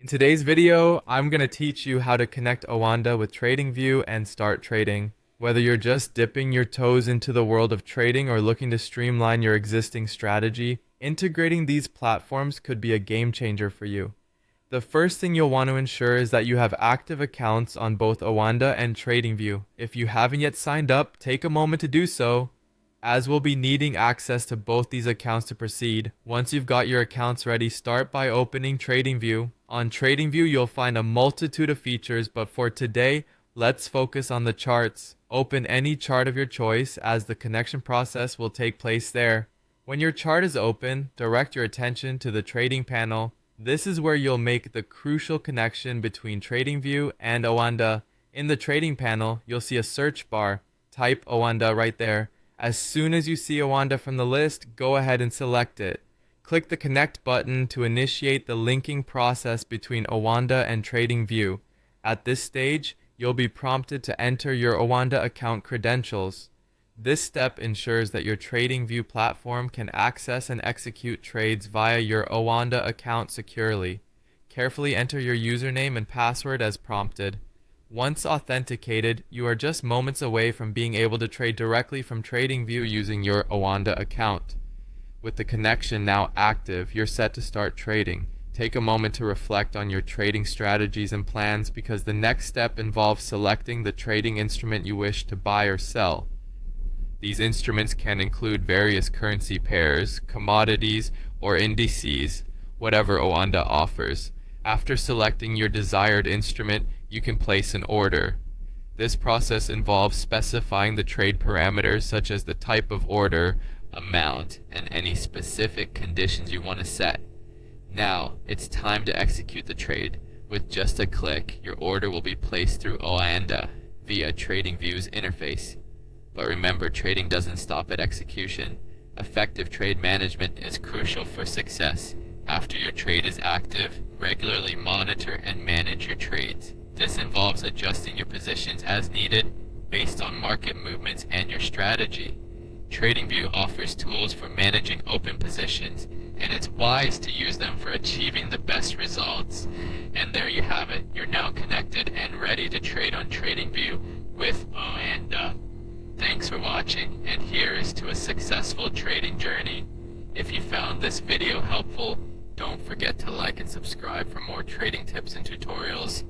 In today's video, I'm going to teach you how to connect OANDA with TradingView and start trading. Whether you're just dipping your toes into the world of trading or looking to streamline your existing strategy, integrating these platforms could be a game changer for you. The first thing you'll want to ensure is that you have active accounts on both OANDA and TradingView. If you haven't yet signed up, take a moment to do so, as we'll be needing access to both these accounts to proceed. Once you've got your accounts ready, start by opening TradingView. On TradingView, you'll find a multitude of features, but for today, let's focus on the charts. Open any chart of your choice, as the connection process will take place there. When your chart is open, direct your attention to the trading panel. This is where you'll make the crucial connection between TradingView and OANDA. In the trading panel, you'll see a search bar. Type OANDA right there. As soon as you see OANDA from the list, go ahead and select it. Click the connect button to initiate the linking process between OANDA and TradingView. At this stage, you'll be prompted to enter your OANDA account credentials. This step ensures that your TradingView platform can access and execute trades via your OANDA account securely. Carefully enter your username and password as prompted. Once authenticated, you are just moments away from being able to trade directly from TradingView using your OANDA account. With the connection now active, you're set to start trading. Take a moment to reflect on your trading strategies and plans, because the next step involves selecting the trading instrument you wish to buy or sell. These instruments can include various currency pairs, commodities, or indices, whatever OANDA offers. After selecting your desired instrument, you can place an order. This process involves specifying the trade parameters, such as the type of order, amount, and any specific conditions you want to set. Now, it's time to execute the trade. With just a click, your order will be placed through OANDA via TradingView's interface. But remember, trading doesn't stop at execution. Effective trade management is crucial for success. After your trade is active, regularly monitor and manage your trades. This involves adjusting your positions as needed based on market movements and your strategy. TradingView offers tools for managing open positions, and it's wise to use them for achieving the best results. And there you have it. You're now connected and ready to trade on TradingView with OANDA. Thanks for watching, and here is to a successful trading journey. If you found this video helpful, don't forget to like and subscribe for more trading tips and tutorials.